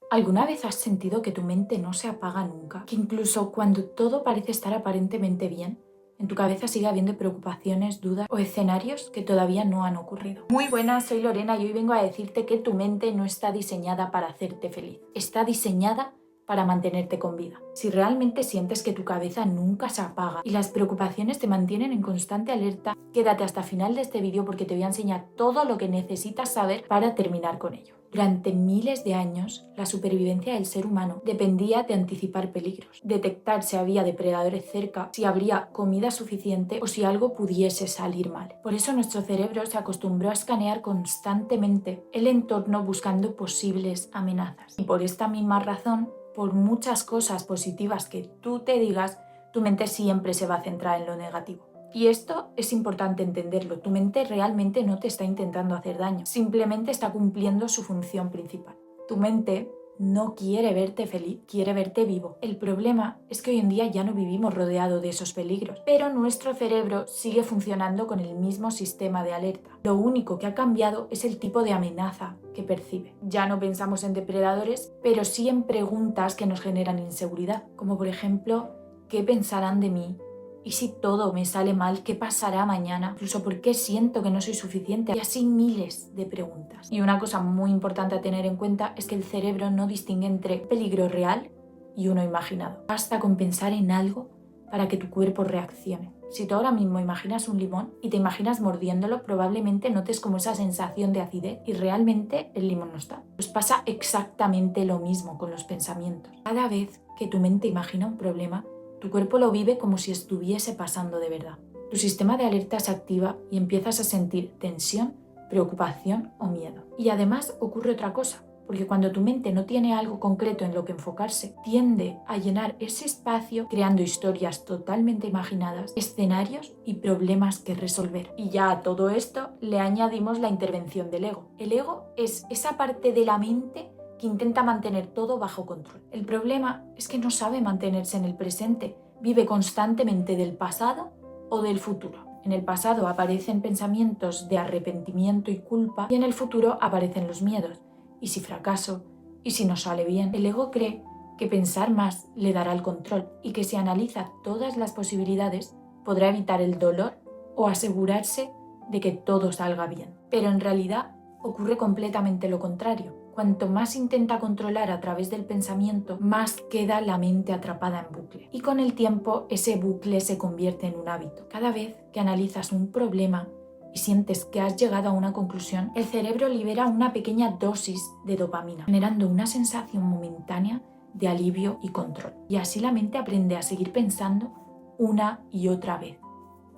¿Alguna vez has sentido que tu mente no se apaga nunca? Que incluso cuando todo parece estar aparentemente bien, en tu cabeza sigue habiendo preocupaciones, dudas o escenarios que todavía no han ocurrido. Muy buenas, soy Lorena y hoy vengo a decirte que tu mente no está diseñada para hacerte feliz. Está diseñada para mantenerte con vida. Si realmente sientes que tu cabeza nunca se apaga y las preocupaciones te mantienen en constante alerta, quédate hasta el final de este vídeo porque te voy a enseñar todo lo que necesitas saber para terminar con ello. Durante miles de años, la supervivencia del ser humano dependía de anticipar peligros, detectar si había depredadores cerca, si habría comida suficiente o si algo pudiese salir mal. Por eso nuestro cerebro se acostumbró a escanear constantemente el entorno buscando posibles amenazas. Y por esta misma razón, por muchas cosas positivas que tú te digas, tu mente siempre se va a centrar en lo negativo. Y esto es importante entenderlo. Tu mente realmente no te está intentando hacer daño, simplemente está cumpliendo su función principal. Tu mente no quiere verte feliz, quiere verte vivo. El problema es que hoy en día ya no vivimos rodeados de esos peligros, pero nuestro cerebro sigue funcionando con el mismo sistema de alerta. Lo único que ha cambiado es el tipo de amenaza que percibe. Ya no pensamos en depredadores, pero sí en preguntas que nos generan inseguridad, como por ejemplo, ¿qué pensarán de mí? ¿Y si todo me sale mal? ¿Qué pasará mañana? Incluso ¿por qué siento que no soy suficiente? Y así miles de preguntas. Y una cosa muy importante a tener en cuenta es que el cerebro no distingue entre peligro real y uno imaginado. Basta con pensar en algo para que tu cuerpo reaccione. Si tú ahora mismo imaginas un limón y te imaginas mordiéndolo, probablemente notes como esa sensación de acidez y realmente el limón no está. Pues pasa exactamente lo mismo con los pensamientos. Cada vez que tu mente imagina un problema, tu cuerpo lo vive como si estuviese pasando de verdad. Tu sistema de alerta se activa y empiezas a sentir tensión, preocupación o miedo. Y además ocurre otra cosa, porque cuando tu mente no tiene algo concreto en lo que enfocarse, tiende a llenar ese espacio creando historias totalmente imaginadas, escenarios y problemas que resolver. Y ya a todo esto le añadimos la intervención del ego. El ego es esa parte de la mente que intenta mantener todo bajo control. El problema es que no sabe mantenerse en el presente, vive constantemente del pasado o del futuro. En el pasado aparecen pensamientos de arrepentimiento y culpa y en el futuro aparecen los miedos. ¿Y si fracaso? ¿Y si no sale bien? El ego cree que pensar más le dará el control y que si analiza todas las posibilidades podrá evitar el dolor o asegurarse de que todo salga bien. Pero en realidad ocurre completamente lo contrario. Cuanto más intenta controlar a través del pensamiento, más queda la mente atrapada en bucle. Y con el tiempo, ese bucle se convierte en un hábito. Cada vez que analizas un problema y sientes que has llegado a una conclusión, el cerebro libera una pequeña dosis de dopamina, generando una sensación momentánea de alivio y control. Y así la mente aprende a seguir pensando una y otra vez.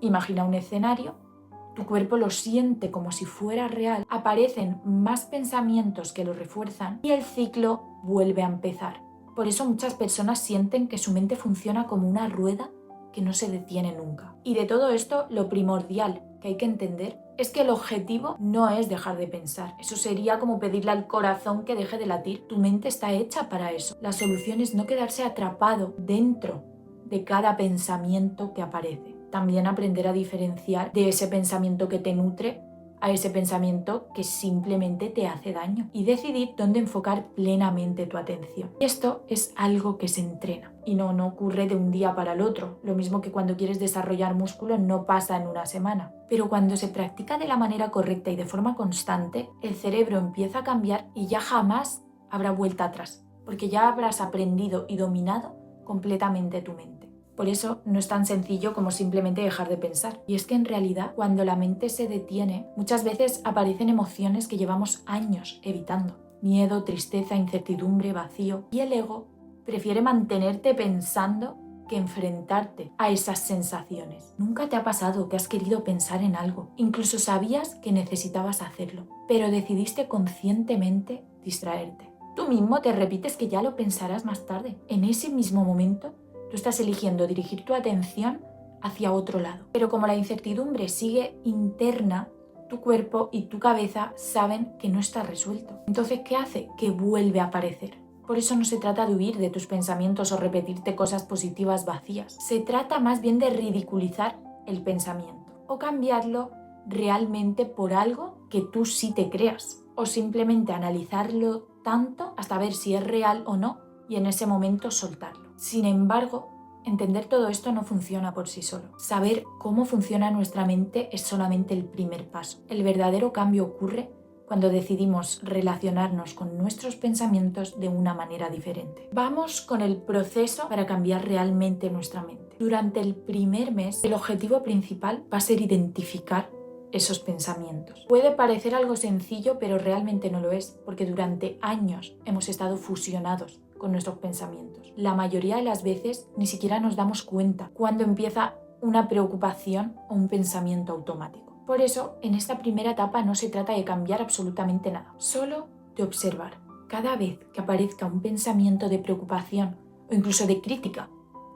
Imagina un escenario. Tu cuerpo lo siente como si fuera real, aparecen más pensamientos que lo refuerzan y el ciclo vuelve a empezar. Por eso muchas personas sienten que su mente funciona como una rueda que no se detiene nunca. Y de todo esto, lo primordial que hay que entender es que el objetivo no es dejar de pensar. Eso sería como pedirle al corazón que deje de latir. Tu mente está hecha para eso. La solución es no quedarse atrapado dentro de cada pensamiento que aparece. También aprender a diferenciar de ese pensamiento que te nutre a ese pensamiento que simplemente te hace daño y decidir dónde enfocar plenamente tu atención. Y esto es algo que se entrena y no ocurre de un día para el otro. Lo mismo que cuando quieres desarrollar músculo no pasa en una semana. Pero cuando se practica de la manera correcta y de forma constante, el cerebro empieza a cambiar y ya jamás habrá vuelta atrás, porque ya habrás aprendido y dominado completamente tu mente. Por eso no es tan sencillo como simplemente dejar de pensar. Y es que en realidad cuando la mente se detiene, muchas veces aparecen emociones que llevamos años evitando. Miedo, tristeza, incertidumbre, vacío. Y el ego prefiere mantenerte pensando que enfrentarte a esas sensaciones. ¿Nunca te ha pasado que has querido pensar en algo? Incluso sabías que necesitabas hacerlo, pero decidiste conscientemente distraerte. Tú mismo te repites que ya lo pensarás más tarde. En ese mismo momento, tú estás eligiendo dirigir tu atención hacia otro lado. Pero como la incertidumbre sigue interna, tu cuerpo y tu cabeza saben que no está resuelto. Entonces, ¿qué hace? Que vuelve a aparecer. Por eso no se trata de huir de tus pensamientos o repetirte cosas positivas vacías. Se trata más bien de ridiculizar el pensamiento o cambiarlo realmente por algo que tú sí te creas. O simplemente analizarlo tanto hasta ver si es real o no y en ese momento soltarlo. Sin embargo, entender todo esto no funciona por sí solo. Saber cómo funciona nuestra mente es solamente el primer paso. El verdadero cambio ocurre cuando decidimos relacionarnos con nuestros pensamientos de una manera diferente. Vamos con el proceso para cambiar realmente nuestra mente. Durante el primer mes, el objetivo principal va a ser identificar esos pensamientos. Puede parecer algo sencillo, pero realmente no lo es, porque durante años hemos estado fusionados con nuestros pensamientos. La mayoría de las veces ni siquiera nos damos cuenta cuando empieza una preocupación o un pensamiento automático. Por eso, en esta primera etapa no se trata de cambiar absolutamente nada, solo de observar. Cada vez que aparezca un pensamiento de preocupación o incluso de crítica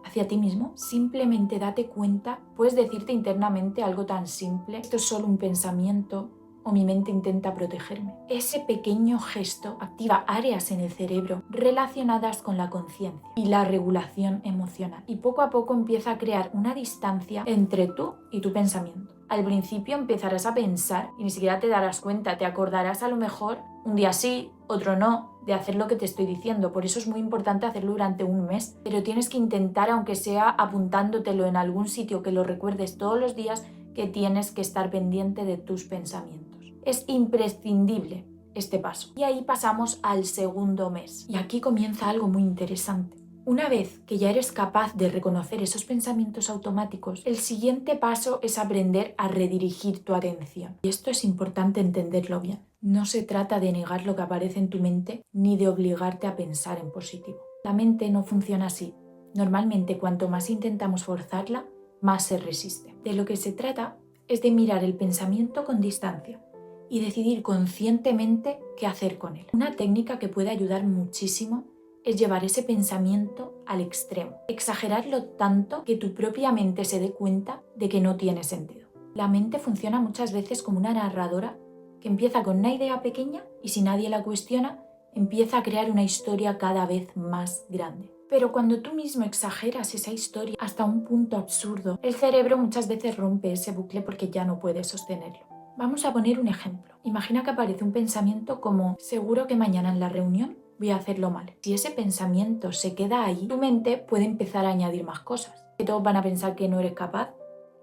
hacia ti mismo, simplemente date cuenta, puedes decirte internamente algo tan simple: esto es solo un pensamiento, o mi mente intenta protegerme. Ese pequeño gesto activa áreas en el cerebro relacionadas con la conciencia y la regulación emocional, y poco a poco empieza a crear una distancia entre tú y tu pensamiento. Al principio empezarás a pensar y ni siquiera te darás cuenta, te acordarás a lo mejor un día sí, otro no, de hacer lo que te estoy diciendo. Por eso es muy importante hacerlo durante un mes, pero tienes que intentar, aunque sea apuntándotelo en algún sitio que lo recuerdes todos los días, que tienes que estar pendiente de tus pensamientos. Es imprescindible este paso. Y ahí pasamos al segundo mes. Y aquí comienza algo muy interesante. Una vez que ya eres capaz de reconocer esos pensamientos automáticos, el siguiente paso es aprender a redirigir tu atención. Y esto es importante entenderlo bien. No se trata de negar lo que aparece en tu mente ni de obligarte a pensar en positivo. La mente no funciona así. Normalmente, cuanto más intentamos forzarla, más se resiste. De lo que se trata es de mirar el pensamiento con distancia y decidir conscientemente qué hacer con él. Una técnica que puede ayudar muchísimo es llevar ese pensamiento al extremo, exagerarlo tanto que tu propia mente se dé cuenta de que no tiene sentido. La mente funciona muchas veces como una narradora que empieza con una idea pequeña y si nadie la cuestiona, empieza a crear una historia cada vez más grande. Pero cuando tú mismo exageras esa historia hasta un punto absurdo, el cerebro muchas veces rompe ese bucle porque ya no puede sostenerlo. Vamos a poner un ejemplo. Imagina que aparece un pensamiento como: seguro que mañana en la reunión voy a hacerlo mal. Si ese pensamiento se queda ahí, tu mente puede empezar a añadir más cosas. Que todos van a pensar que no eres capaz,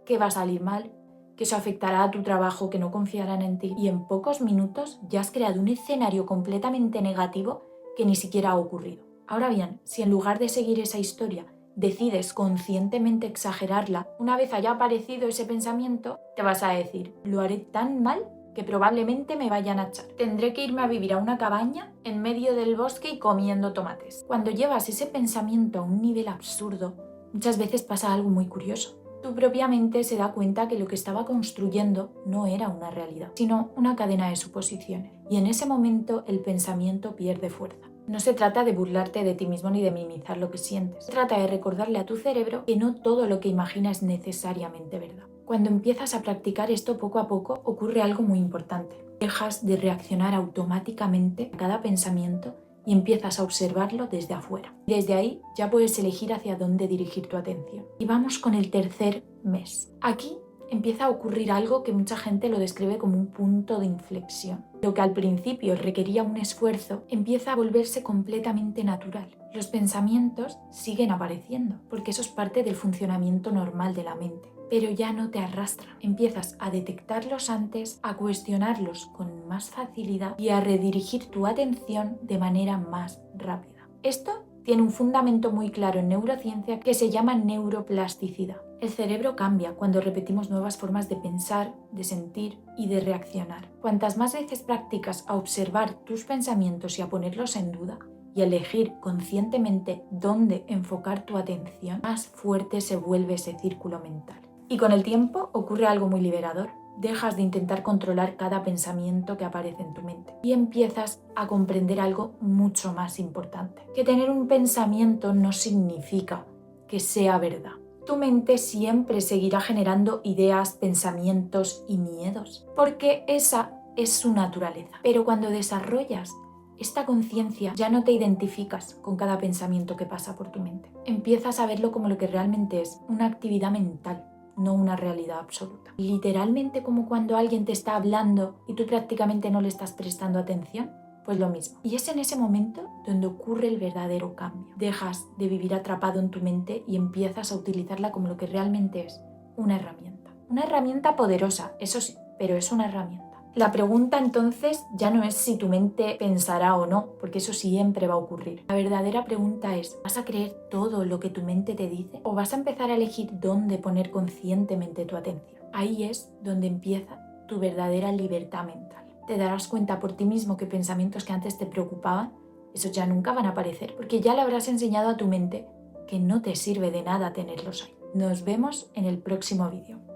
que va a salir mal, que eso afectará a tu trabajo, que no confiarán en ti. Y en pocos minutos ya has creado un escenario completamente negativo que ni siquiera ha ocurrido. Ahora bien, si en lugar de seguir esa historia decides conscientemente exagerarla, una vez haya aparecido ese pensamiento, te vas a decir: lo haré tan mal que probablemente me vayan a echar. Tendré que irme a vivir a una cabaña en medio del bosque y comiendo tomates. Cuando llevas ese pensamiento a un nivel absurdo, muchas veces pasa algo muy curioso. Tu propia mente se da cuenta que lo que estaba construyendo no era una realidad, sino una cadena de suposiciones. Y en ese momento el pensamiento pierde fuerza. No se trata de burlarte de ti mismo ni de minimizar lo que sientes. Se trata de recordarle a tu cerebro que no todo lo que imagina es necesariamente verdad. Cuando empiezas a practicar esto poco a poco, ocurre algo muy importante. Dejas de reaccionar automáticamente a cada pensamiento y empiezas a observarlo desde afuera. Desde ahí ya puedes elegir hacia dónde dirigir tu atención. Y vamos con el tercer mes. Aquí empieza a ocurrir algo que mucha gente lo describe como un punto de inflexión. Lo que al principio requería un esfuerzo empieza a volverse completamente natural. Los pensamientos siguen apareciendo, porque eso es parte del funcionamiento normal de la mente, pero ya no te arrastran. Empiezas a detectarlos antes, a cuestionarlos con más facilidad y a redirigir tu atención de manera más rápida. Esto tiene un fundamento muy claro en neurociencia que se llama neuroplasticidad. El cerebro cambia cuando repetimos nuevas formas de pensar, de sentir y de reaccionar. Cuantas más veces practicas a observar tus pensamientos y a ponerlos en duda y a elegir conscientemente dónde enfocar tu atención, más fuerte se vuelve ese círculo mental. Y con el tiempo ocurre algo muy liberador. Dejas de intentar controlar cada pensamiento que aparece en tu mente y empiezas a comprender algo mucho más importante. Que tener un pensamiento no significa que sea verdad. Tu mente siempre seguirá generando ideas, pensamientos y miedos, porque esa es su naturaleza. Pero cuando desarrollas esta conciencia, ya no te identificas con cada pensamiento que pasa por tu mente. Empiezas a verlo como lo que realmente es, una actividad mental, no una realidad absoluta. Literalmente como cuando alguien te está hablando y tú prácticamente no le estás prestando atención. Pues lo mismo. Y es en ese momento donde ocurre el verdadero cambio. Dejas de vivir atrapado en tu mente y empiezas a utilizarla como lo que realmente es, una herramienta. Una herramienta poderosa, eso sí, pero es una herramienta. La pregunta entonces ya no es si tu mente pensará o no, porque eso siempre va a ocurrir. La verdadera pregunta es, ¿vas a creer todo lo que tu mente te dice? ¿O vas a empezar a elegir dónde poner conscientemente tu atención? Ahí es donde empieza tu verdadera libertad mental. Te darás cuenta por ti mismo que pensamientos que antes te preocupaban, esos ya nunca van a aparecer, porque ya le habrás enseñado a tu mente que no te sirve de nada tenerlos ahí. Nos vemos en el próximo vídeo.